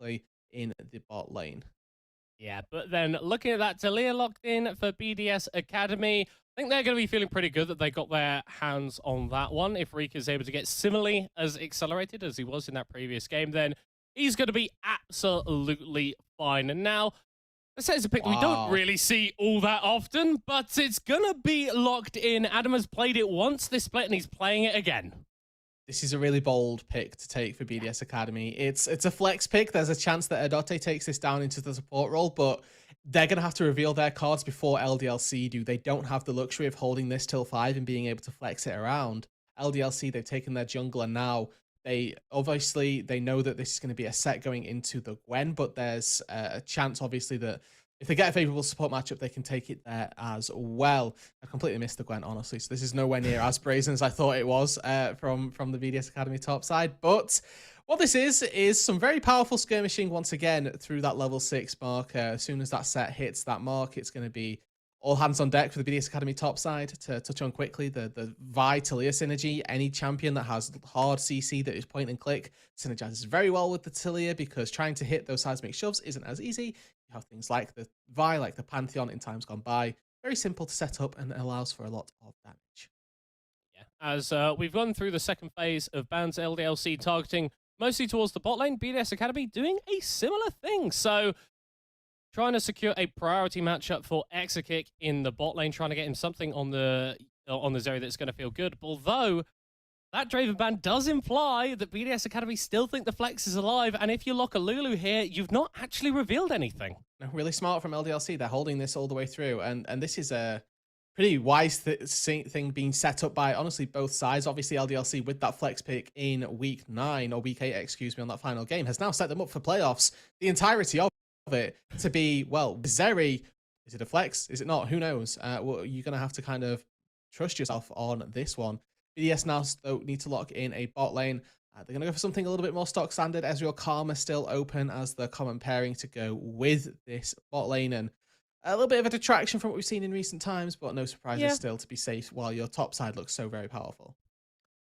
specifically in the bot lane. Yeah, but then looking at that, Talia locked in for BDS Academy. I think they're going to be feeling pretty good that they got their hands on that one. If Reek is able to get similarly as accelerated as he was in that previous game, then he's going to be absolutely fine. And now, this is a pick that we don't really see all that often, but it's going to be locked in. Adam has played it once this split, and he's playing it again. This is a really bold pick to take for BDS Academy. It's a flex pick. There's a chance that Adote takes this down into the support role, but they're going to have to reveal their cards before LDLC do. They don't have the luxury of holding this till 5 and being able to flex it around. LDLC, they've taken their jungle, and now they know that this is going to be a set going into the Gwen, but there's a chance, obviously, that if they get a favorable support matchup, they can take it there as well. I completely missed the Gwen, honestly, so this is nowhere near as brazen as I thought it was from the BDS Academy top side. But what this is some very powerful skirmishing once again through that level 6 mark. As soon as that set hits that mark, it's going to be all hands on deck for the BDS Academy top side. To touch on quickly, the Vi Talia synergy. Any champion that has hard CC that is point and click synergizes very well with the Talia, because trying to hit those seismic shoves isn't as easy. You have things like the Vi, like the Pantheon in times gone by. Very simple to set up and allows for a lot of damage. Yeah, as we've gone through the second phase of bans, LDLC targeting mostly towards the bot lane, BDS Academy doing a similar thing. So trying to secure a priority matchup for Exakick in the bot lane, trying to get him something on the Zeri that's going to feel good. Although that Draven ban does imply that BDS Academy still think the flex is alive, and if you lock a Lulu here, you've not actually revealed anything. No, really smart from LDLC. They're holding this all the way through, and this is a pretty wise thing being set up by, honestly, both sides. Obviously, LDLC with that flex pick in week 9, or week 8, excuse me, on that final game, has now set them up for playoffs. The entirety of it to be, well, Zeri, is it a flex? Is it not? Who knows? Well, you're going to have to kind of trust yourself on this one. BDS now though need to lock in a bot lane. They're going to go for something a little bit more stock standard. Ezreal Karma still open as the common pairing to go with this bot lane, and a little bit of a detraction from what we've seen in recent times, but no surprises still to be safe while your top side looks so very powerful.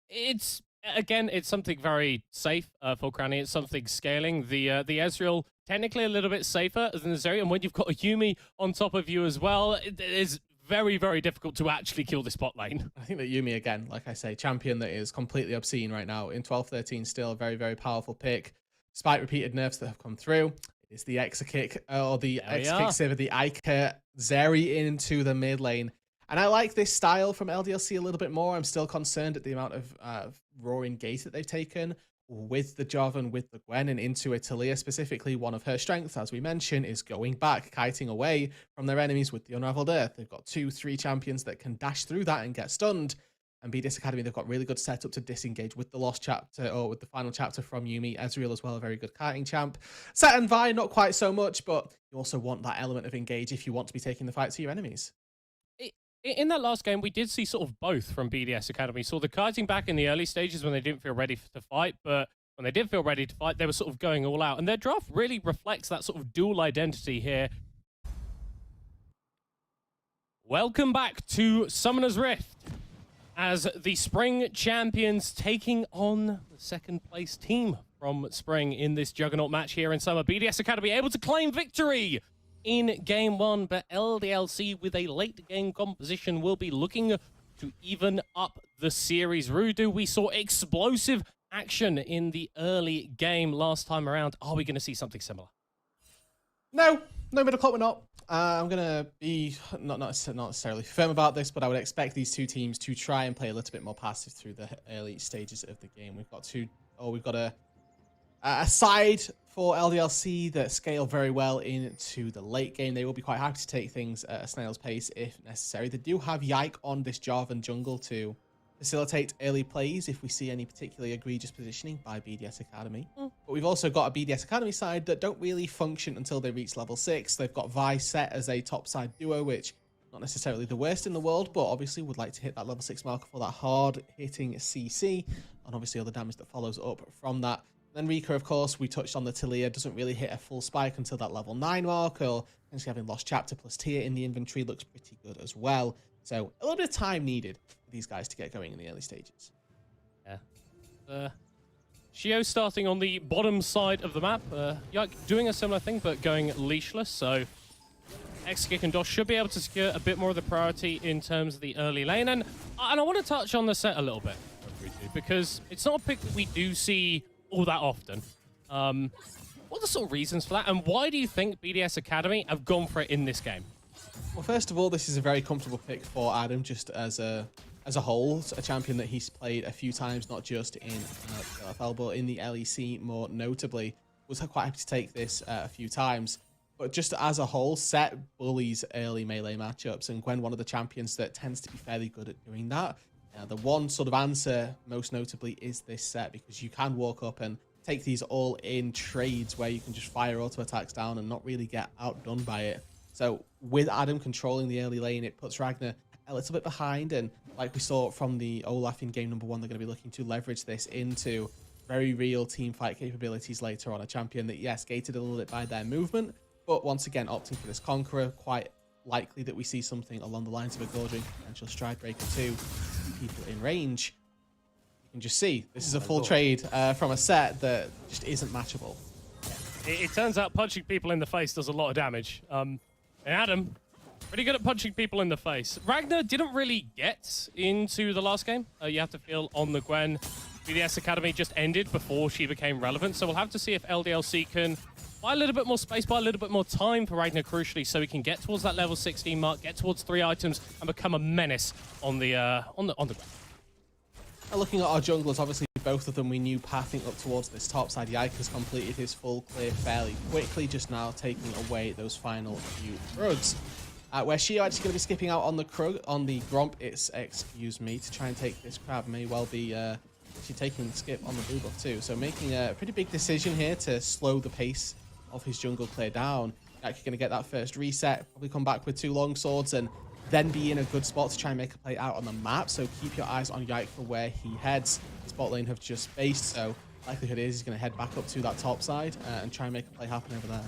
It's, again, it's something very safe for Cranny. It's something scaling. The Ezreal, technically a little bit safer than the Zeri, and when you've got a Yuumi on top of you as well, it is very, very difficult to actually kill this bot lane. I think that Yuumi, again, like I say, champion that is completely obscene right now. In 12-13, still a very, very powerful pick. Despite repeated nerfs that have come through, it's the Exakick, or the Exakick Sivir, the Ica Zeri into the mid lane. And I like this style from LDLC a little bit more. I'm still concerned at the amount of roaring gate that they've taken with the Jarvan, with the Gwen, and into a Talia specifically. One of her strengths, as we mentioned, is going back, kiting away from their enemies with the Unraveled Earth. They've got 2-3 champions that can dash through that and get stunned. And BDS Academy, they've got really good setup to disengage with the lost chapter, or with the final chapter from Yuumi. Ezreal as well, a very good kiting champ. Set and Vi, not quite so much, but you also want that element of engage if you want to be taking the fight to your enemies. In that last game, we did see sort of both from BDS Academy. Saw the kiting back in the early stages when they didn't feel ready to fight, but when they did feel ready to fight, they were sort of going all out. And their draft really reflects that sort of dual identity here. Welcome back to Summoner's Rift, as the Spring champions taking on the second place team from Spring in this Juggernaut match here in Summer. BDS Academy able to claim victory in game 1, but LDLC with a late game composition will be looking to even up the series. Rudu, we saw explosive action in the early game last time around. Are we going to see something similar? No middle court, we're not. I'm going to be not necessarily firm about this, but I would expect these two teams to try and play a little bit more passive through the early stages of the game. We've got a side for LDLC that scale very well into the late game. They will be quite happy to take things at a snail's pace if necessary. They do have Yike on this Jarvan jungle to facilitate early plays if we see any particularly egregious positioning by BDS Academy. But we've also got a BDS Academy side that don't really function until they reach level 6. They've got Vi set as a top side duo, which not necessarily the worst in the world, but obviously would like to hit that level 6 marker for that hard hitting CC, and obviously all the damage that follows up from that. Then Rika, of course, we touched on the Talia, doesn't really hit a full spike until that level 9 mark, or potentially having lost chapter plus tier in the inventory looks pretty good as well. So a little bit of time needed for these guys to get going in the early stages. Yeah. Shio starting on the bottom side of the map. Yike doing a similar thing, but going leashless. So X-Kick and Dosh should be able to secure a bit more of the priority in terms of the early lane. And I want to touch on the set a little bit, because it's not a pick that we do see all that often. What are the sort of reasons for that? And why do you think BDS Academy have gone for it in this game? Well, first of all, this is a very comfortable pick for Adam, just as a whole. A champion that he's played a few times, not just in the LFL, but in the LEC more notably. Was quite happy to take this a few times. But just as a whole, set bullies early melee matchups, and Gwen, one of the champions that tends to be fairly good at doing that. The one sort of answer, most notably, is this set, because you can walk up and take these all-in trades where you can just fire auto attacks down and not really get outdone by it. So with Adam controlling the early lane, it puts Ragnar a little bit behind, and like we saw from the Olaf in game number 1, they're going to be looking to leverage this into very real team fight capabilities later on. A champion that, yes, gated a little bit by their movement, but once again, opting for this Conqueror, quite likely that we see something along the lines of a Goldring, potential Stride Breaker 2, people in range. You can just see, this is a full trade from a set that just isn't matchable. It turns out punching people in the face does a lot of damage. And Adam, pretty good at punching people in the face. Ragnar didn't really get into the last game. You have to feel on the Gwen. BDS Academy just ended before she became relevant, so we'll have to see if LDLC can buy a little bit more space, buy a little bit more time for Ragnar, crucially, so he can get towards that level 16 mark, get towards 3 items, and become a menace on the ground. Looking at our junglers, obviously both of them we knew pathing up towards this top side. Yike has completed his full clear fairly quickly, just now taking away those final few Krugs. Where Shio actually going to be skipping out on the Krug, on the Gromp, excuse me, to try and take this crab. May well be actually taking the skip on the blue buff too. So making a pretty big decision here to slow the pace of his jungle clear down. Yike going to get that first reset, probably come back with 2 long swords, and then be in a good spot to try and make a play out on the map. So keep your eyes on Yike for where he heads. His bot lane have just spaced, so likelihood is he's going to head back up to that top side and try and make a play happen over there.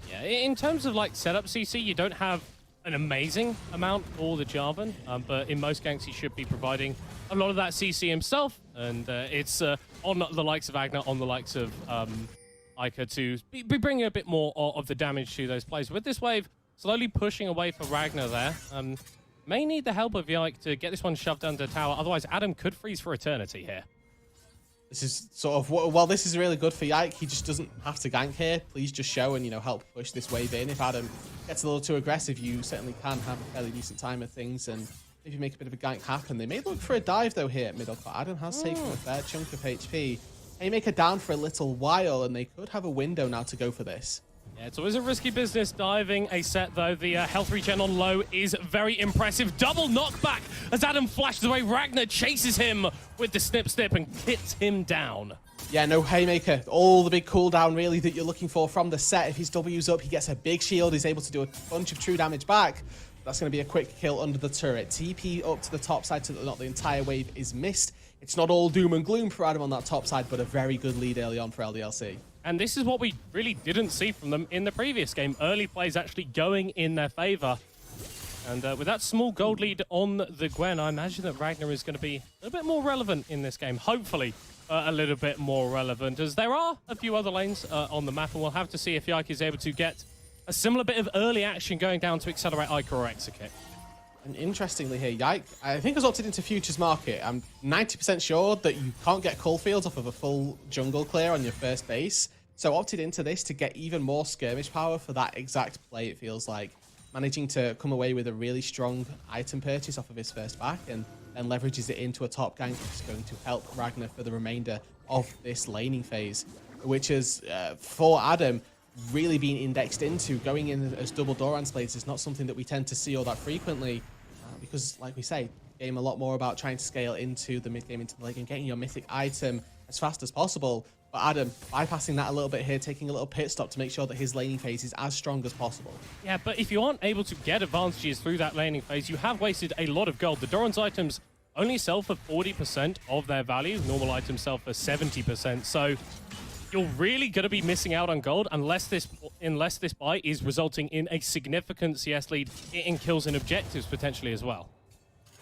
Yeah, in terms of like setup CC, you don't have an amazing amount for the Jarvan, but in most ganks he should be providing a lot of that CC himself, and it's on the likes of Agna, on the likes of Ica to be bringing a bit more of the damage to those plays. With this wave slowly pushing away for Ragnar there, may need the help of Yike to get this one shoved under the tower, otherwise Adam could freeze for eternity here. This is sort of, well, this is really good for Yike. He just doesn't have to gank here. Please just show and, help push this wave in. If Adam gets a little too aggressive, you certainly can have a fairly decent time of things and maybe make a bit of a gank happen. They may look for a dive, though, here at middle court. Adam has taken a fair chunk of HP. Haymaker down for a little while, and they could have a window now to go for this. Yeah, it's always a risky business diving a set, though. The health regen on low is very impressive. Double knockback as Adam flashes away. Ragnar chases him with the snip and hits him down. Yeah, no Haymaker. All the big cooldown, really, that you're looking for from the set. If his W's up, he gets a big shield. He's able to do a bunch of true damage back. That's going to be a quick kill under the turret. TP up to the top side so that not the entire wave is missed. It's not all doom and gloom for Adam on that top side, but a very good lead early on for LDLC. And this is what we really didn't see from them in the previous game. Early plays actually going in their favor. And with that small gold lead on the Gwen, I imagine that Ragnar is going to be a little bit more relevant in this game. Hopefully a little bit more relevant, as there are a few other lanes on the map, and we'll have to see if Yike is able to get a similar bit of early action going down to accelerate Ica or Execute. And interestingly here, Yike, I think has opted into Futures Market. I'm 90% sure that you can't get Coalfields off of a full jungle clear on your first base. So opted into this to get even more skirmish power for that exact play, it feels like. Managing to come away with a really strong item purchase off of his first back, and then leverages it into a top gank, which is going to help Ragnar for the remainder of this laning phase. Which is, for Adam, really being indexed into. Going in as double Doran's plays is not something that we tend to see all that frequently, because, like we say, game a lot more about trying to scale into the mid game, into the late game, getting your mythic item as fast as possible. But Adam bypassing that a little bit here, taking a little pit stop to make sure that his laning phase is as strong as possible. Yeah, but if you aren't able to get advantages through that laning phase, you have wasted a lot of gold. The Doran's items only sell for 40% of their value. Normal items sell for 70%. So you're really going to be missing out on gold unless this buy is resulting in a significant CS lead in kills and objectives potentially as well.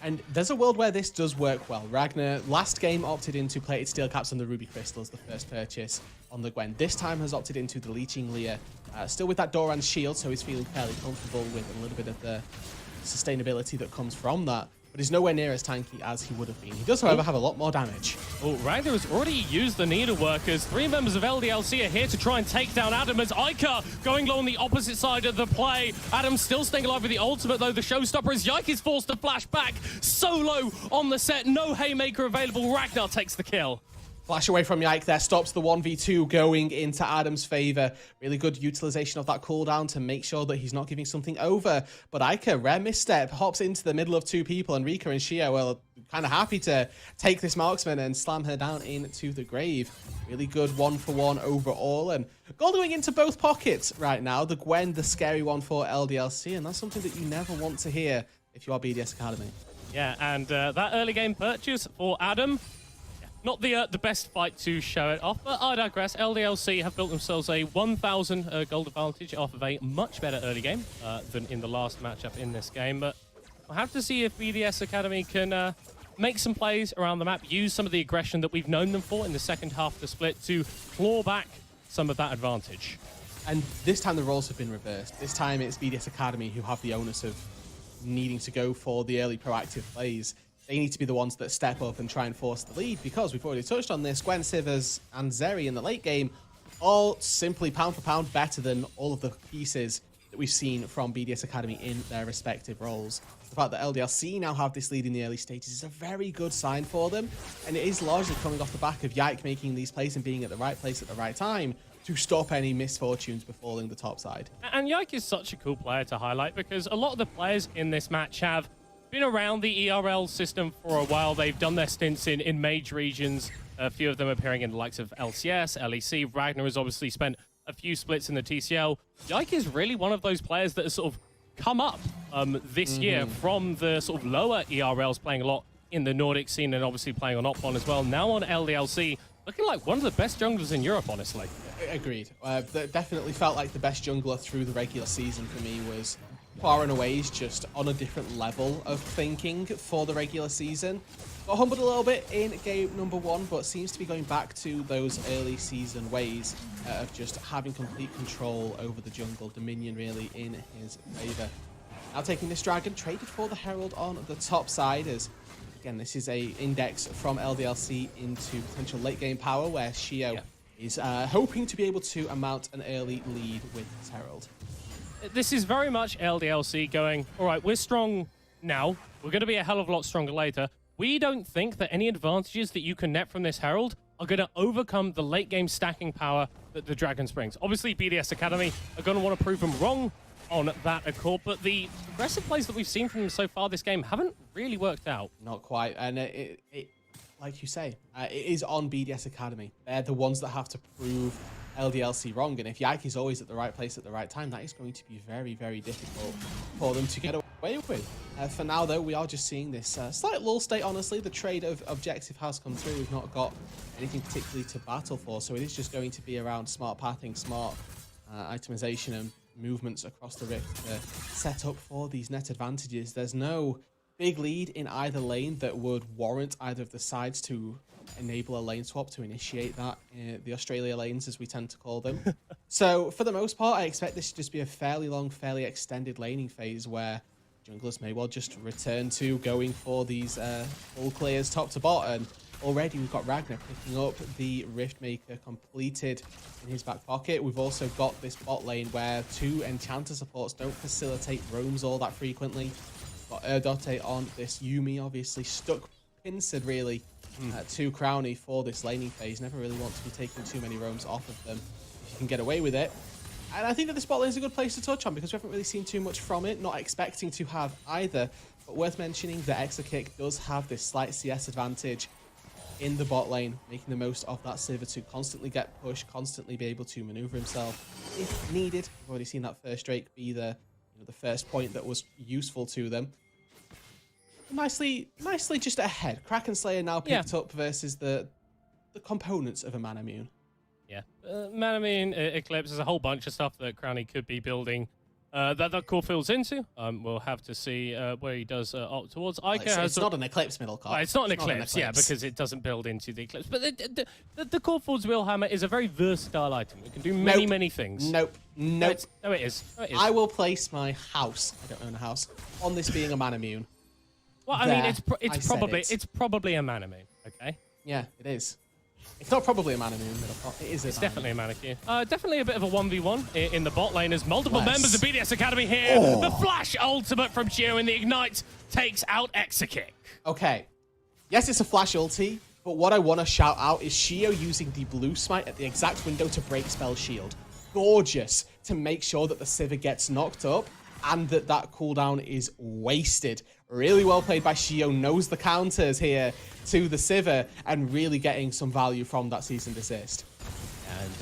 And there's a world where this does work well. Ragnar, last game, opted into plated steel caps and the ruby crystal as the first purchase on the Gwen. This time has opted into the leeching Lear, still with that Doran's shield, so he's feeling fairly comfortable with a little bit of the sustainability that comes from that. But he's nowhere near as tanky as he would have been. He does, however, have a lot more damage. Oh, Ragnar has already used the needleworkers. 3 members of LDLC are here to try and take down Adam as Ica going low on the opposite side of the play. Adam still staying alive with the ultimate, though. The showstopper is Yike is forced to flash back. Solo on the set. No haymaker available. Ragnar takes the kill. Flash away from Yike there, stops the 1v2 going into Adam's favor. Really good utilization of that cooldown to make sure that he's not giving something over. But Ica, rare misstep, hops into the middle of 2 people, and Rika and Shio are kind of happy to take this marksman and slam her down into the grave. Really good 1-for-1 overall, and gold going into both pockets right now. The Gwen, the scary one for LDLC, and that's something that you never want to hear if you are BDS Academy. Yeah, and that early game purchase for Adam, not the best fight to show it off, but I digress. LDLC have built themselves a 1,000 gold advantage off of a much better early game than in the last matchup in this game. But we'll have to see if BDS Academy can make some plays around the map, use some of the aggression that we've known them for in the second half of the split to claw back some of that advantage. And this time the roles have been reversed. This time it's BDS Academy who have the onus of needing to go for the early proactive plays. They need to be the ones that step up and try and force the lead, because we've already touched on this. Gwen, Sivers, and Zeri in the late game, all simply pound for pound better than all of the pieces that we've seen from BDS Academy in their respective roles. The fact that LDLC now have this lead in the early stages is a very good sign for them, and it is largely coming off the back of Yike making these plays and being at the right place at the right time to stop any misfortunes befalling the top side. And Yike is such a cool player to highlight, because a lot of the players in this match have been around the ERL system for a while. They've done their stints in mage regions. A few of them appearing in the likes of LCS, LEC. Ragnar has obviously spent a few splits in the TCL. Yike is really one of those players that has sort of come up this year from the sort of lower ERLs, playing a lot in the Nordic scene and obviously playing on Opon as well. Now on LDLC, looking like one of the best junglers in Europe, honestly. Agreed. Definitely felt like the best jungler through the regular season for me was far and away just on a different level of thinking for the regular season. Got humbled a little bit in game number 1, but seems to be going back to those early season ways of just having complete control over the jungle, dominion really in his favor. Now taking this dragon, traded for the Herald on the top side, as again this is a index from LDLC into potential late game power, where Shio is hoping to be able to amount an early lead with his Herald. This is very much LDLC going, all right, we're strong now. We're going to be a hell of a lot stronger later. We don't think that any advantages that you can net from this Herald are going to overcome the late game stacking power that the Dragons brings. Obviously, BDS Academy are going to want to prove them wrong on that accord, but the aggressive plays that we've seen from them so far this game haven't really worked out. Not quite, and it like you say, it is on BDS Academy. They're the ones that have to prove LDLC wrong, and if Yike is always at the right place at the right time, that is going to be very, very difficult for them to get away with. For now, though, we are just seeing this slight lull state, honestly. The trade of objective has come through. We've not got anything particularly to battle for, so it is just going to be around smart pathing, smart itemization, and movements across the rift to set up for these net advantages. There's no big lead in either lane that would warrant either of the sides to enable a lane swap to initiate that, the Australia lanes as we tend to call them. So for the most part, I expect this to just be a fairly long, fairly extended laning phase where junglers may well just return to going for these full clears top to bottom. Already we've got Ragnar picking up the Riftmaker completed in his back pocket. We've also got this bot lane where 2 Enchanter supports don't facilitate roams all that frequently. Got Erdote on this Yuumi, obviously stuck pincered really to Crowny for this laning phase. Never really want to be taking too many roams off of them if you can get away with it. And I think that the spot lane is a good place to touch on, because we haven't really seen too much from it, not expecting to have either. But worth mentioning that Exakick does have this slight CS advantage in the bot lane, making the most of that Sivir to constantly get pushed, constantly be able to maneuver himself if needed. We've already seen that first Drake be the first point that was useful to them. Nicely just ahead. Kraken Slayer now picked up versus the components of a Manamune. Yeah, Manamune, Eclipse, there's a whole bunch of stuff that Crowny could be building that Caulfield's into. We'll have to see where he does opt towards. Ica It's not an Eclipse middle card. It's not an Eclipse, yeah, because it doesn't build into the Eclipse. But the Caulfield's Wheelhammer is a very versatile item. It can do many things. Nope. No, it is. I will place my house, I don't own a house, on this being a man immune. Well, I mean, it's probably a mana moon, okay? Yeah, it is. It's not probably a mana moon, but it is. It's definitely a mana queue. Definitely a bit of a 1v1 in the bot lane as multiple members of BDS Academy here. Oh. The flash ultimate from Gio and the ignite takes out Exakick. Okay. Yes, it's a flash ulti, but what I want to shout out is Shio using the blue smite at the exact window to break spell shield. Gorgeous to make sure that the Sivir gets knocked up and that cooldown is wasted. Really well played by Shio, knows the counters here to the Sivir and really getting some value from that cease and desist.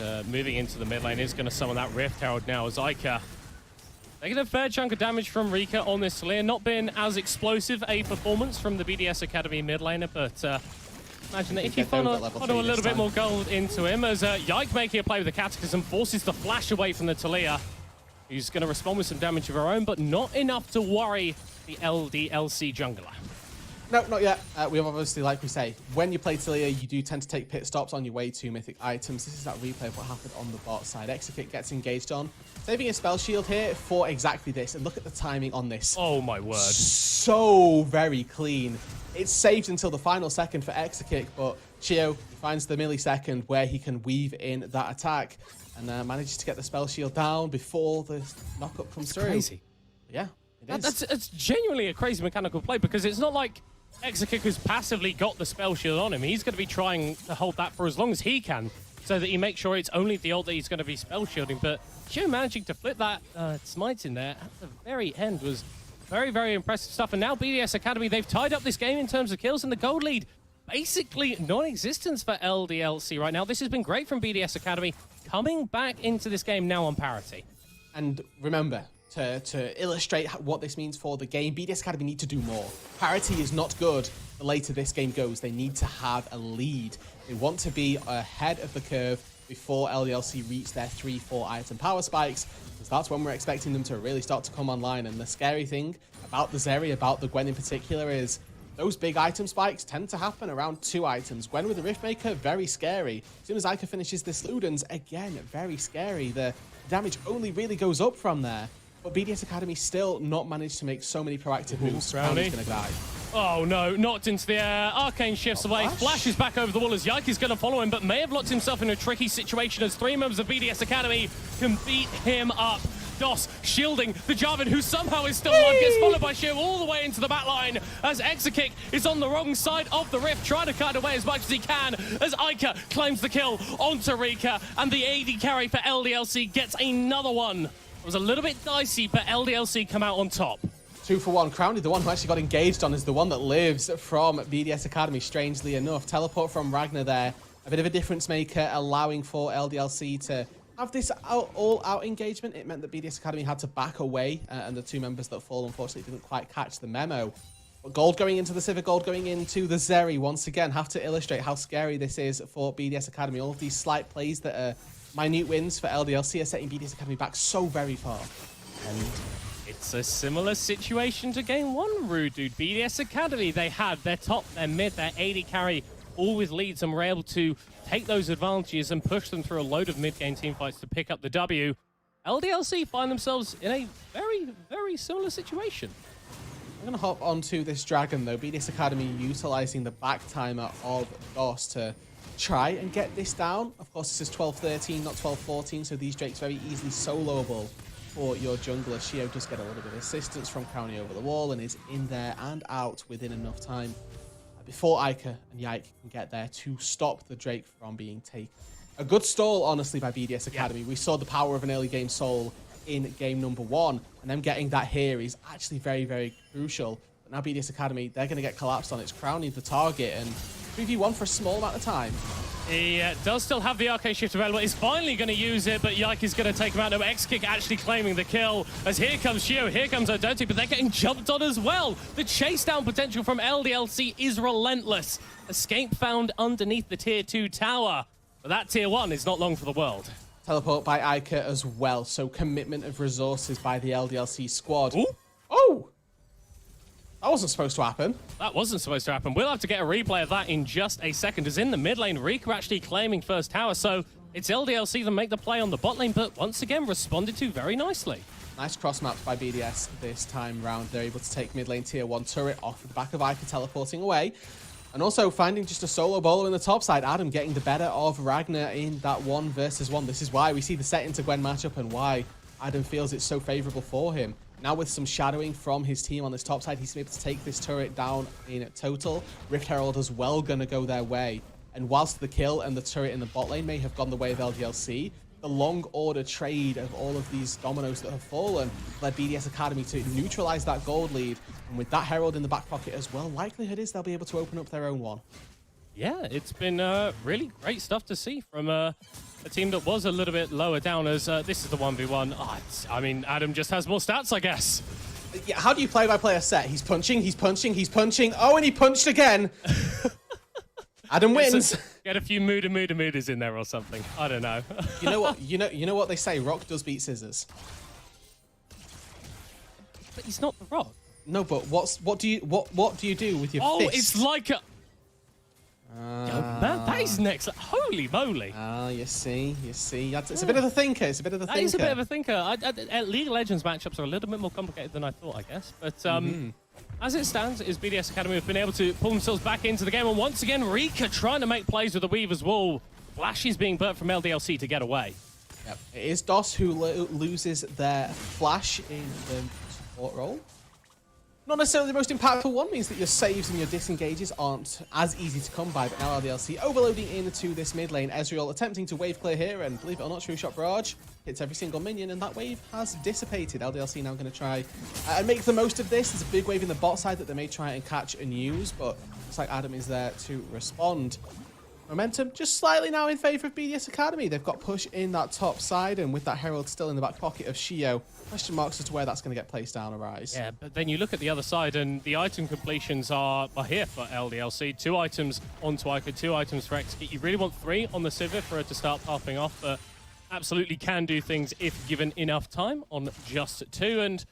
And moving into the mid lane is going to summon that Rift Herald now as Ica taking a fair chunk of damage from Rika on this Leer. Not been as explosive a performance from the BDS Academy mid laner, but imagine that if you funnel a little bit more gold into him as Yike making a play with the Cataclysm forces the flash away from the Talia. He's going to respond with some damage of her own, but not enough to worry the LDLC jungler. No, not yet. We have obviously, like we say, when you play Talia, you do tend to take pit stops on your way to mythic items. This is that replay of what happened on the bot side. Exakick gets engaged on, saving a spell shield here for exactly this. And look at the timing on this. Oh my word. So very clean. It's saved until the final second for Exakick, but Chio finds the millisecond where he can weave in that attack and manages to get the spell shield down before the knockup comes through. Crazy. Yeah, it is. It's genuinely a crazy mechanical play because it's not like Exakick has passively got the spell shield on him. He's going to be trying to hold that for as long as he can so that he makes sure it's only the ult that he's going to be spell shielding. But Chio managing to flip that smite in there at the very end was very, very impressive stuff. And now BDS Academy, they've tied up this game in terms of kills and the gold lead basically non-existence for LDLC right now. This has been great from BDS Academy coming back into this game now on parity. And remember, to illustrate what this means for the game, BDS Academy need to do more. Parity is not good the later this game goes. They need to have a lead. They want to be ahead of the curve before LDLC reach their 3-4 item power spikes, because that's when we're expecting them to really start to come online. And the scary thing about the Zeri, about the Gwen in particular, is those big item spikes tend to happen around 2 items. Gwen with the Riftmaker, very scary. As soon as Ica finishes this Ludens, again, very scary. The damage only really goes up from there. But BDS Academy still not managed to make so many proactive moves. Brownie's gonna die. Oh no, knocked into the air. Arcane shifts away. Flashes back over the wall as Yike is going to follow him, but may have locked himself in a tricky situation as 3 members of BDS Academy can beat him up. DOS shielding the Jarvan, who somehow is still alive, gets followed by Shio all the way into the back line as Exakick is on the wrong side of the rift, trying to cut away as much as he can as Ica claims the kill onto Rika, and the AD carry for LDLC gets another one. It was a little bit dicey, but LDLC come out on top. 2 for 1. Crowny, the one who actually got engaged on, is the one that lives from BDS Academy, strangely enough. Teleport from Ragnar there. A bit of a difference maker, allowing for LDLC to have this all-out engagement. It meant that BDS Academy had to back away, and the 2 members that fall, unfortunately, didn't quite catch the memo. But gold going into the Sivir, gold going into the Zeri. Once again, have to illustrate how scary this is for BDS Academy. All of these slight plays that are minute wins for LDLC are setting BDS Academy back so very far. And it's a similar situation to game 1, Rude Dude. BDS Academy, they had their top, their mid, their AD carry, all with leads, and were able to take those advantages and push them through a load of mid-game teamfights to pick up the W. LDLC find themselves in a very, very similar situation. I'm going to hop onto this Dragon, though. BDS Academy utilizing the back timer of DOS to try and get this down. Of course, this is 12-13, not 12-14, so these Drakes very easily soloable for your jungler. Shio does get a little bit of assistance from Crowny over the wall and is in there and out within enough time before Ica and Yike can get there to stop the Drake from being taken. A good stall, honestly, by BDS Academy. Yeah. We saw the power of an early game soul in game number 1, and them getting that here is actually very, very crucial. But now BDS Academy, they're going to get collapsed on. It's Crowny the target, and 3v1 for a small amount of time. He does still have the arcane shift available. He's finally going to use it, but Yike is going to take him out. No, Exakick actually claiming the kill. As here comes Shio, here comes Odoti, but they're getting jumped on as well. The chase down potential from LDLC is relentless. Escape found underneath the tier 2 tower. But that tier 1 is not long for the world. Teleport by Ica as well. So commitment of resources by the LDLC squad. Ooh. Oh! That wasn't supposed to happen. That wasn't supposed to happen. We'll have to get a replay of that in just a second. As in the mid lane, Rika actually claiming first tower. So it's LDLC that make the play on the bot lane, but once again responded to very nicely. Nice cross maps by BDS this time round. They're able to take mid lane tier 1 turret off the back of Ica teleporting away. And also finding just a solo bowler in the top side. Adam getting the better of Ragnar in that 1 versus 1. This is why we see the set into Gwen matchup and why Adam feels it's so favorable for him. Now with some shadowing from his team on this top side, he's able to take this turret down in total. Rift Herald as well going to go their way. And whilst the kill and the turret in the bot lane may have gone the way of LDLC, the long order trade of all of these dominoes that have fallen led BDS Academy to neutralize that gold lead. And with that Herald in the back pocket as well, likelihood is they'll be able to open up their own one. Yeah, it's been really great stuff to see from a team that was a little bit lower down as this is the 1v1. Oh, I mean, Adam just has more stats, I guess. Yeah, how do you play by play a set? He's punching, he's punching, he's punching. Oh, and he punched again. Adam wins. Get a few mooders in there or something. I don't know. You know what? You know what they say. Rock does beat scissors. But he's not the Rock. No, but what do you do with your fist? Oh, it's like a. Yo, man, that is next. Holy moly! You see, it's a bit of a thinker. It's a bit of a thinker. That is a bit of a thinker. League of Legends matchups are a little bit more complicated than I thought, I guess. But as it stands, is BDS Academy have been able to pull themselves back into the game, and once again, Rika trying to make plays with the Weaver's Wall. Flash is being burnt from LDLC to get away. Yep. It is DOS who loses their Flash in the support role. Not necessarily the most impactful one, means that your saves and your disengages aren't as easy to come by, but now LDLC overloading into this mid lane. Ezreal attempting to wave clear here, and believe it or not, True Shot Barrage hits every single minion, and that wave has dissipated. LDLC now going to try and make the most of this. There's a big wave in the bot side that they may try and catch and use, but looks like Adam is there to respond. Momentum just slightly now in favor of BDS Academy. They've got push in that top side, and with that Herald still in the back pocket of Shio, question marks as to where that's going to get placed down arise. Yeah, but then you look at the other side, and the item completions are here for LDLC. 2 items onto Ica, 2 items for Execute. You really want 3 on the Civet for her to start popping off, but absolutely can do things if given enough time on just 2, and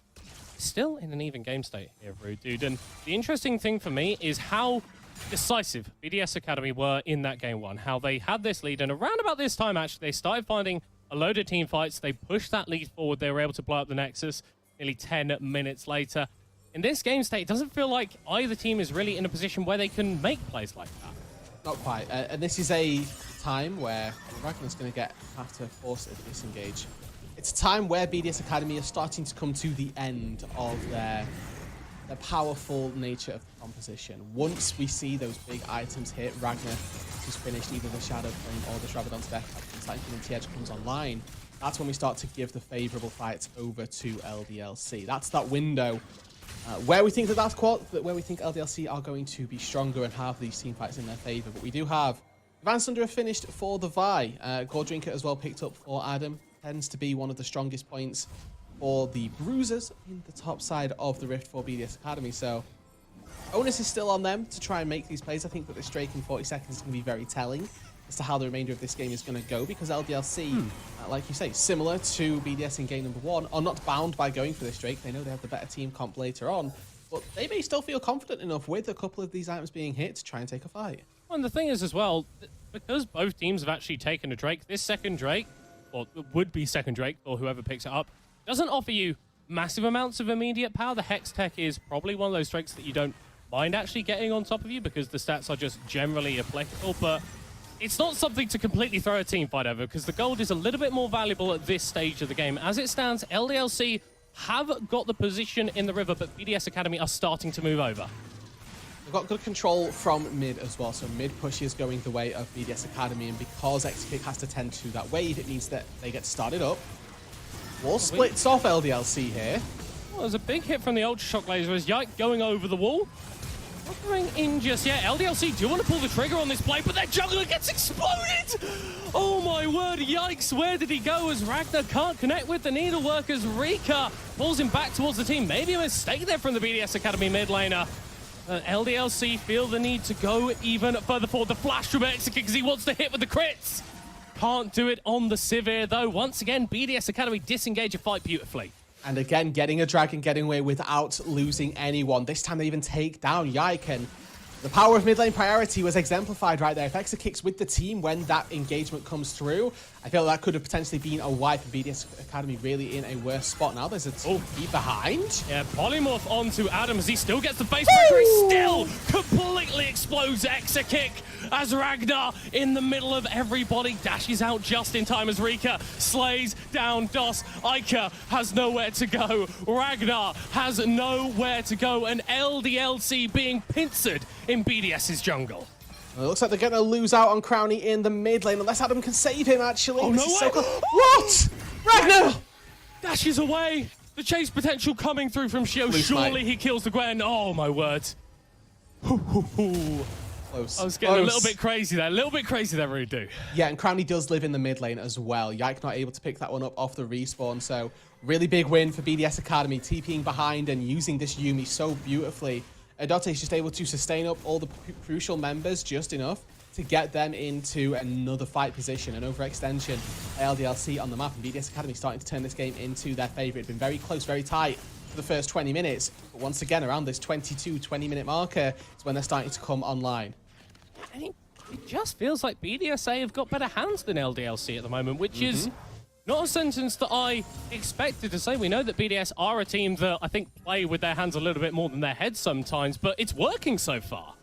still in an even game state here, Rude Dude. And the interesting thing for me is how decisive BDS Academy were in that game 1, how they had this lead, and around about this time, actually, they started finding a load of team fights. They pushed that lead forward. They were able to blow up the Nexus nearly 10 minutes later. In this game state, it doesn't feel like either team is really in a position where they can make plays like that. Not quite. And this is a time where Ragnar's going to have to force a disengage. It's a time where BDS Academy are starting to come to the end of their powerful nature of the composition. Once we see those big items hit, Ragnar, who's finished either the Shadow Flame or the Shravadon's Death, and Infinity Edge comes online, that's when we start to give the favorable fights over to LDLC. That's that window where we think where we think LDLC are going to be stronger and have these team fights in their favor. But we do have Van Sunder finished for the Vi. Gore Drinker as well picked up for Adam. Tends to be one of the strongest points for the Bruisers in the top side of the Rift for BDS Academy. So onus is still on them to try and make these plays. I think that this Drake in 40 seconds is going to be very telling as to how the remainder of this game is going to go, because LDLC, like you say, similar to BDS in game number 1, are not bound by going for this Drake. They know they have the better team comp later on, but they may still feel confident enough with a couple of these items being hit to try and take a fight. Well, and the thing is as well, because both teams have actually taken a Drake, this second Drake, or would-be second Drake, or whoever picks it up, doesn't offer you massive amounts of immediate power. The Hex Tech is probably one of those Drakes that you don't mind actually getting on top of you because the stats are just generally applicable, but it's not something to completely throw a team fight over because the gold is a little bit more valuable at this stage of the game. As it stands, LDLC have got the position in the river, but BDS Academy are starting to move over. They've got good control from mid as well, so mid push is going the way of BDS Academy, and because X-Kick has to tend to that wave, it means that they get started up. Wall splits off LDLC here. Well, there's a big hit from the Ultra Shock Laser as Yike going over the wall. Not going in just yet. LDLC do want to pull the trigger on this play, but their jungler gets exploded! Oh my word, yikes, where did he go as Ragnar can't connect with the Needleworkers? Rika pulls him back towards the team. Maybe a mistake there from the BDS Academy mid laner. LDLC feel the need to go even further forward. The flash from Execute because he wants to hit with the crits. Can't do it on the Sivir, though. Once again, BDS Academy disengage a fight beautifully. And again, getting a dragon, getting away without losing anyone. This time they even take down Yike, and the power of mid lane priority was exemplified right there. If Exa kicks with the team when that engagement comes through, I feel that could have potentially been a wipe, and BDS Academy really in a worse spot now. There's a team behind. Yeah, polymorph onto Adam as he still gets the base pressure. He still completely explodes Exa kick as Ragnar in the middle of everybody dashes out just in time as Rika slays down Dos. Ica has nowhere to go. Ragnar has nowhere to go, and LDLC being pincered in BDS's jungle. Well, it looks like they're going to lose out on Crownie in the mid lane, unless Adam can save him, actually. Oh, no way. What? Ragnar! Dashes away. The chase potential coming through from Shio. Surely he kills the Gwen. Oh, my word. Close. I was getting a little bit crazy there. A little bit crazy there, really do. Yeah, and Crownie does live in the mid lane as well. Yike not able to pick that one up off the respawn, so really big win for BDS Academy, TPing behind and using this Yuumi so beautifully. Adote is just able to sustain up all the crucial members just enough to get them into another fight position. An overextension, LDLC on the map, and BDS Academy starting to turn this game into their favourite. It's been very close, very tight for the first 20 minutes, but once again, around this 20-minute marker is when they're starting to come online. And it just feels like BDSA have got better hands than LDLC at the moment, which is not a sentence that I expected to say. We know that BDS are a team that I think play with their hands a little bit more than their heads sometimes, but it's working so far.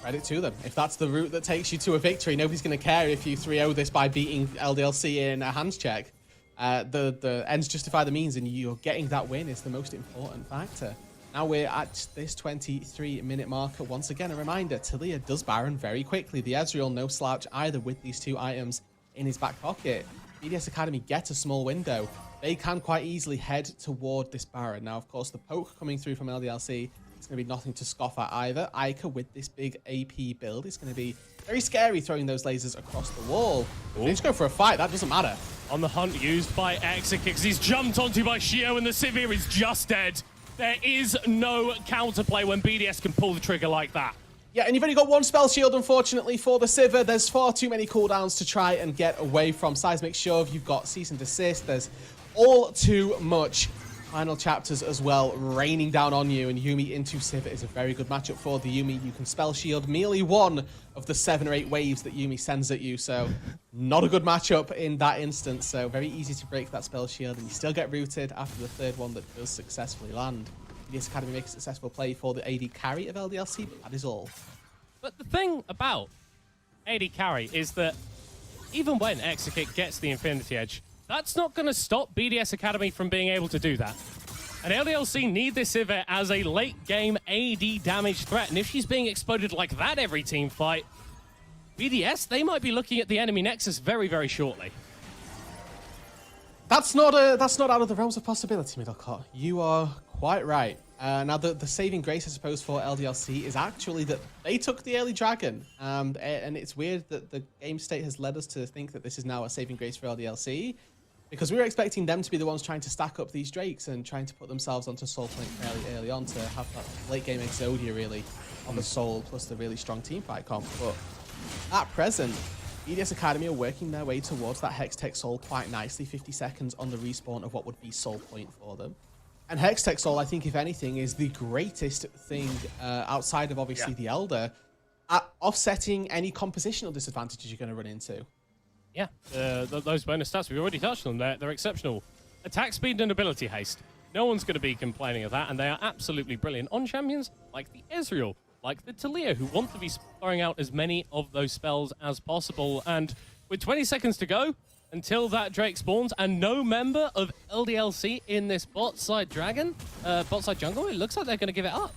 Credit to them. If that's the route that takes you to a victory, nobody's going to care if you 3-0 this by beating LDLC in a hands check. The ends justify the means, and you're getting that win is the most important factor. Now we're at this 23-minute marker. Once again, a reminder, Talia does Baron very quickly. The Ezreal no slouch either with these two items in his back pocket. BDS Academy get a small window. They can quite easily head toward this Baron. Now, of course, the poke coming through from LDLC is going to be nothing to scoff at either. Ica with this big AP build is going to be very scary throwing those lasers across the wall. They just go for a fight. That doesn't matter. On the hunt used by Exakix. He's jumped onto by Shio, and the Sivir is just dead. There is no counterplay when BDS can pull the trigger like that. Yeah, and you've only got one spell shield, unfortunately, for the Sivir. There's far too many cooldowns to try and get away from. Seismic Shove, you've got Cease and Desist. There's all too much final chapters as well raining down on you, and Yuumi into Sivir is a very good matchup for the Yuumi. You can spell shield merely one of the 7 or 8 waves that Yuumi sends at you, so not a good matchup in that instance. So very easy to break that spell shield, and you still get rooted after the 3rd one that does successfully land. BDS Academy makes a successful play for the AD carry of LDLC, but that is all. But the thing about AD carry is that even when Exakix gets the Infinity Edge, that's not going to stop BDS Academy from being able to do that. And LDLC need this Sivir as a late-game AD damage threat. And if she's being exploded like that every team fight, BDS, they might be looking at the enemy Nexus very, very shortly. That's not out of the realms of possibility, Middlecott. You are quite right. Now, the saving grace, I suppose, for LDLC is actually that they took the early dragon. And it's weird that the game state has led us to think that this is now a saving grace for LDLC, because we were expecting them to be the ones trying to stack up these Drakes and trying to put themselves onto Soul Point fairly early on to have that late-game Exodia, really, on the Soul, plus the really strong teamfight comp. But at present, BDS Academy are working their way towards that Hextech Soul quite nicely, 50 seconds on the respawn of what would be Soul Point for them. And Hextech Soul, I think, if anything, is the greatest thing outside of, obviously, the Elder at offsetting any compositional disadvantages you're going to run into. Yeah, those bonus stats, we've already touched on them. They're exceptional. Attack speed and ability haste. No one's going to be complaining of that, and they are absolutely brilliant on champions like the Ezreal, like the Talia, who want to be throwing out as many of those spells as possible. And with 20 seconds to go until that Drake spawns, and no member of LDLC in this bot side jungle, it looks like they're going to give it up.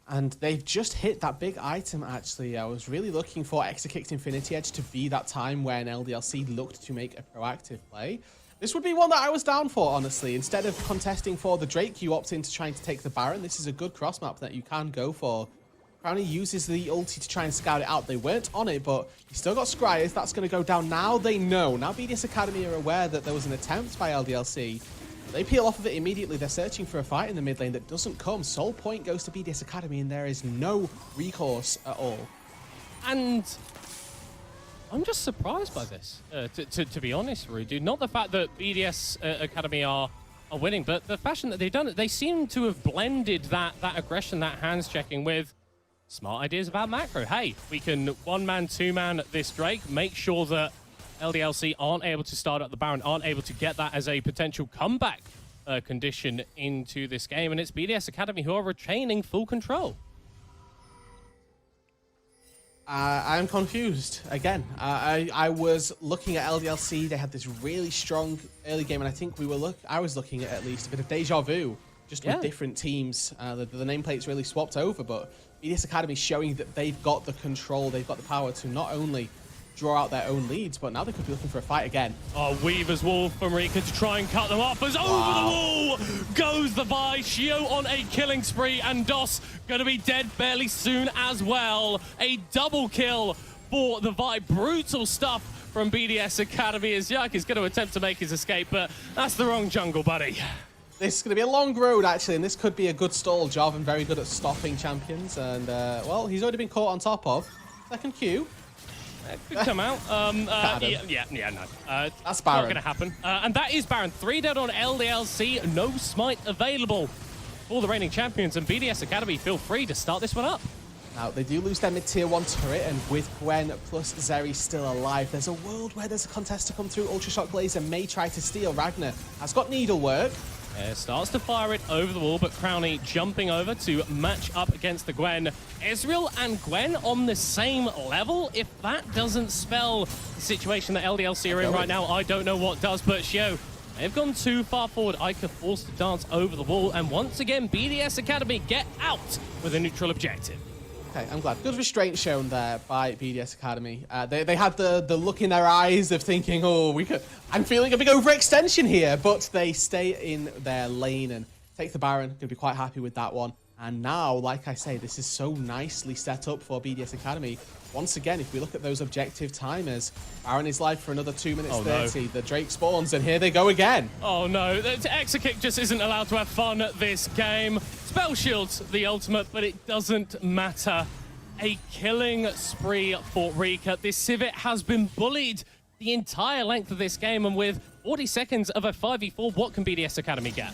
And they've just hit that big item, actually. I was really looking for Exakix Infinity Edge to be that time when LDLC looked to make a proactive play. This would be one that I was down for, honestly. Instead of contesting for the Drake, you opt into trying to take the Baron. This is a good cross map that you can go for. Crownie uses the ulti to try and scout it out. They weren't on it, but he still got Scryers. That's going to go down. Now they know. Now BDS Academy are aware that there was an attempt by LDLC. They peel off of it immediately. They're searching for a fight in the mid lane that doesn't come. Soul Point goes to BDS Academy, and there is no recourse at all. And I'm just surprised by this, to be honest, Rude. Not the fact that BDS Academy are winning, but the fashion that they've done it. They seem to have blended that aggression, that hands checking with smart ideas about macro. Hey, we can one-man, two-man this Drake, make sure that LDLC aren't able to start up the Baron, aren't able to get that as a potential comeback condition into this game, and it's BDS Academy who are retaining full control. I'm confused again. I was looking at LDLC. They had this really strong early game, and I think I was looking at least a bit of deja vu, just with different teams. The nameplates really swapped over, but BDS Academy showing that they've got the control, they've got the power to not only draw out their own leads, but now they could be looking for a fight again. Oh, Weaver's wall from Rika to try and cut them off. As over the wall goes the Vi. Shio on a killing spree, and DOS going to be dead fairly soon as well. A double kill for the Vi. Brutal stuff from BDS Academy as Yak is going to attempt to make his escape, but that's the wrong jungle, buddy. This is going to be a long road, actually, and this could be a good stall. Jarvan very good at stopping champions, and, well, he's already been caught on top of. Second Q. It could come out. No. That's Baron. Not going to happen. And that is Baron. 3 dead on LDLC. No smite available for the reigning champions. And BDS Academy feel free to start this one up. Now, they do lose their mid-tier 1 turret, and with Gwen plus Zeri still alive, there's a world where there's a contest to come through. Ultra Shock Laser may try to steal. Ragnar has got needlework. Starts to fire it over the wall, but Crownie jumping over to match up against the Gwen. Ezreal and Gwen on the same level. If that doesn't spell the situation that LDLC are in right now, I don't know what does. But Shio, they've gone too far forward. Ica forced to dance over the wall. And once again, BDS Academy get out with a neutral objective. Okay, I'm glad. Good restraint shown there by BDS Academy. They had the look in their eyes of thinking, oh, I'm feeling a big overextension here, but they stay in their lane and take the Baron. Going to be quite happy with that one. And now, like I say, this is so nicely set up for BDS Academy. Once again, if we look at those objective timers, Baron is live for another 2 minutes 30. No. The Drake spawns, and here they go again. Oh no, Exakick just isn't allowed to have fun at this game. Spell Shield's the ultimate, but it doesn't matter. A killing spree for Rika. This Civet has been bullied the entire length of this game, and with 40 seconds of a 5v4, what can BDS Academy get?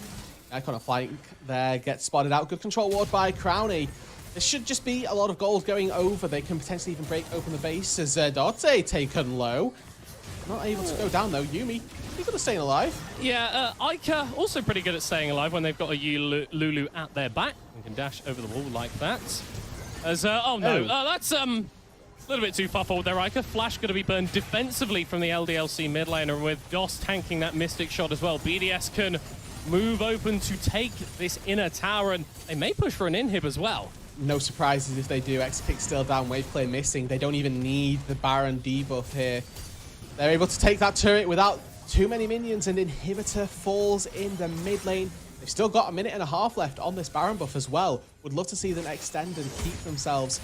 Icon of flank there gets spotted out. Good control ward by Crownie. There should just be a lot of gold going over. They can potentially even break open the base as Dotte taken low. Not able to go down though. Yuumi, pretty good at staying alive. Yeah, Ica also pretty good at staying alive when they've got a Lulu at their back and can dash over the wall like that. As that's a little bit too far forward there, Ica. Flash going to be burned defensively from the LDLC mid laner, with DOS tanking that Mystic shot as well. BDS can move open to take this inner tower, and they may push for an inhib as well. No surprises if they do. Exakick still down, wave play missing. They don't even need the Baron debuff here. They're able to take that turret without too many minions, and inhibitor falls in the mid lane. They've still got a minute and a half left on this Baron buff as well. Would love to see them extend and keep themselves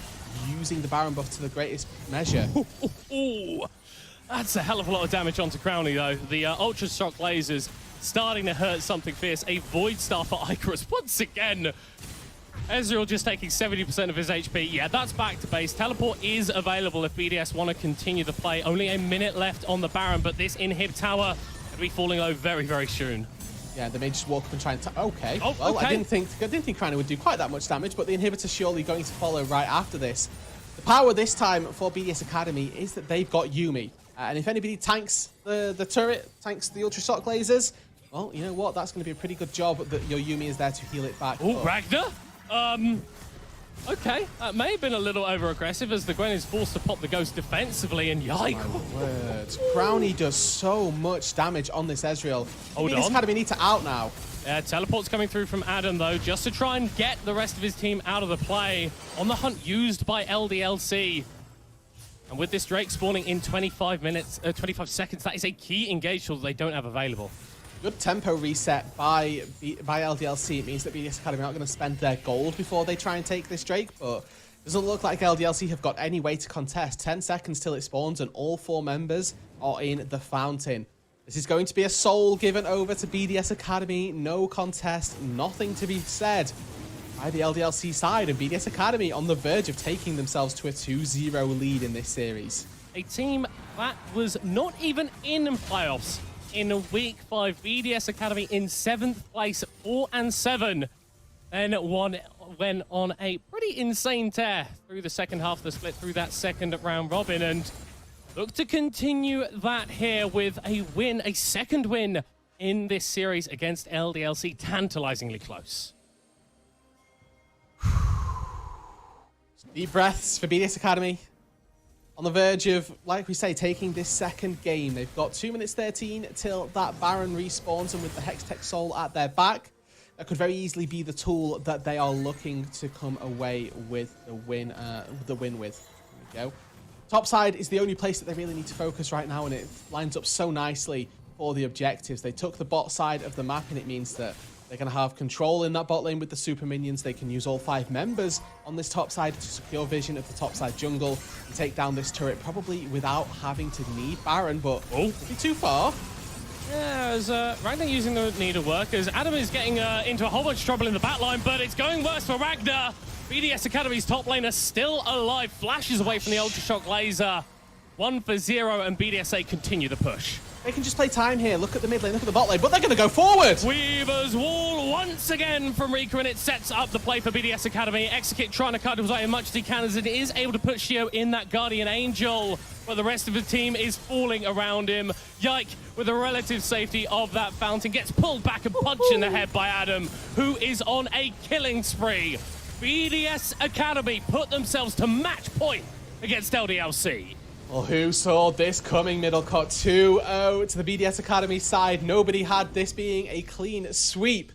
using the Baron buff to the greatest measure. That's a hell of a lot of damage onto Crownie though. The Ultra Shock lasers starting to hurt something fierce. A Void Star for Icarus once again. Ezreal just taking 70% of his HP. Yeah, that's back to base. Teleport is available if BDS want to continue the play. Only a minute left on the Baron, but this inhib tower could be falling low very, very soon. Yeah, they may just walk up and try and... Okay. Oh, well, okay. I didn't think Crownie would do quite that much damage, but the inhibitor surely going to follow right after this. The power this time for BDS Academy is that they've got Yuumi. And if anybody tanks the turret, tanks the Ultra Shock lasers, well, you know what? That's going to be a pretty good job that your Yuumi is there to heal it back. Oh, Ragnar? Okay, that may have been a little over-aggressive as the Gwen is forced to pop the Ghost defensively, and yikes. My word. Crownie does so much damage on this Ezreal. Hold on. BDS Academy need to out now. Yeah, teleport's coming through from Adam, though, just to try and get the rest of his team out of the play. On the hunt used by LDLC. And with this Drake spawning in 25 seconds, that is a key engage tool that they don't have available. Good tempo reset by LDLC. It means that BDS Academy aren't going to spend their gold before they try and take this Drake, but doesn't look like LDLC have got any way to contest. 10 seconds till it spawns, and all 4 members are in the fountain. This is going to be a soul given over to BDS Academy. No contest, nothing to be said by the LDLC side, and BDS Academy on the verge of taking themselves to a 2-0 lead in this series. a team that was not even in playoffs in week 5. BDS Academy in 7th place, 4-7. Then went on a pretty insane tear through the second half of the split, through that second round robin, and look to continue that here with a win, a second win in this series against LDLC, tantalizingly close. Deep breaths for BDS Academy. On the verge of, like we say, taking this second game. They've got 2 minutes 13 till that Baron respawns, and with the Hextech Soul at their back, that could very easily be the tool that they are looking to come away with the win. With. There we go. Top side is the only place that they really need to focus right now, and it lines up so nicely for the objectives. They took the bot side of the map, and it means that they're going to have control in that bot lane with the super minions. They can use all 5 members on this top side to secure vision of the top side jungle and take down this turret, probably without having to need Baron, but it'd be too far. Yeah, as Ragnar using the needle work, as Adam is getting into a whole bunch of trouble in the back line, but it's going worse for Ragnar. BDS Academy's top laner still alive, flashes away from the Ultra Shock laser. 1 for 0, and BDSA continue the push. They can just play time here. Look at the mid lane, look at the bot lane, but they're going to go forward. Weaver's Wall once again from Rika, and it sets up the play for BDS Academy. Execute trying to cut away as much as he can, as it is able to put Shio in that Guardian Angel, but the rest of the team is falling around him. Yike, with the relative safety of that fountain, gets pulled back and punched in the head by Adam, who is on a killing spree. BDS Academy put themselves to match point against LDLC. Well, who saw this coming? Middlecut 2-0 to the BDS Academy side. Nobody had this being a clean sweep.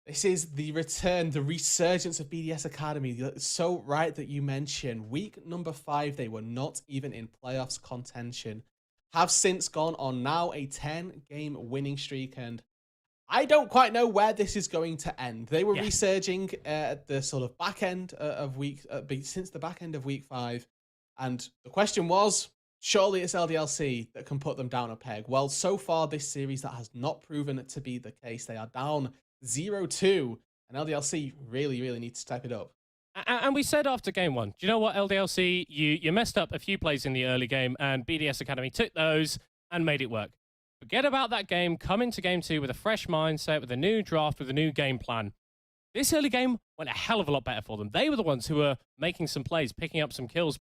This is the return, the resurgence of BDS Academy. It's so right that you mentioned week number 5, they were not even in playoffs contention. Have since gone on now a 10-game winning streak, and I don't quite know where this is going to end. They were resurging at the sort of back end of since the back end of week 5. And the question was, surely it's LDLC that can put them down a peg. Well, so far this series, that has not proven to be the case. They are down 0-2, and LDLC really, really need to step it up. And we said after game 1, do you know what, LDLC, you messed up a few plays in the early game, and BDS Academy took those and made it work. Forget about that game, come into game 2 with a fresh mindset, with a new draft, with a new game plan. This early game went a hell of a lot better for them. They were the ones who were making some plays, picking up some kills,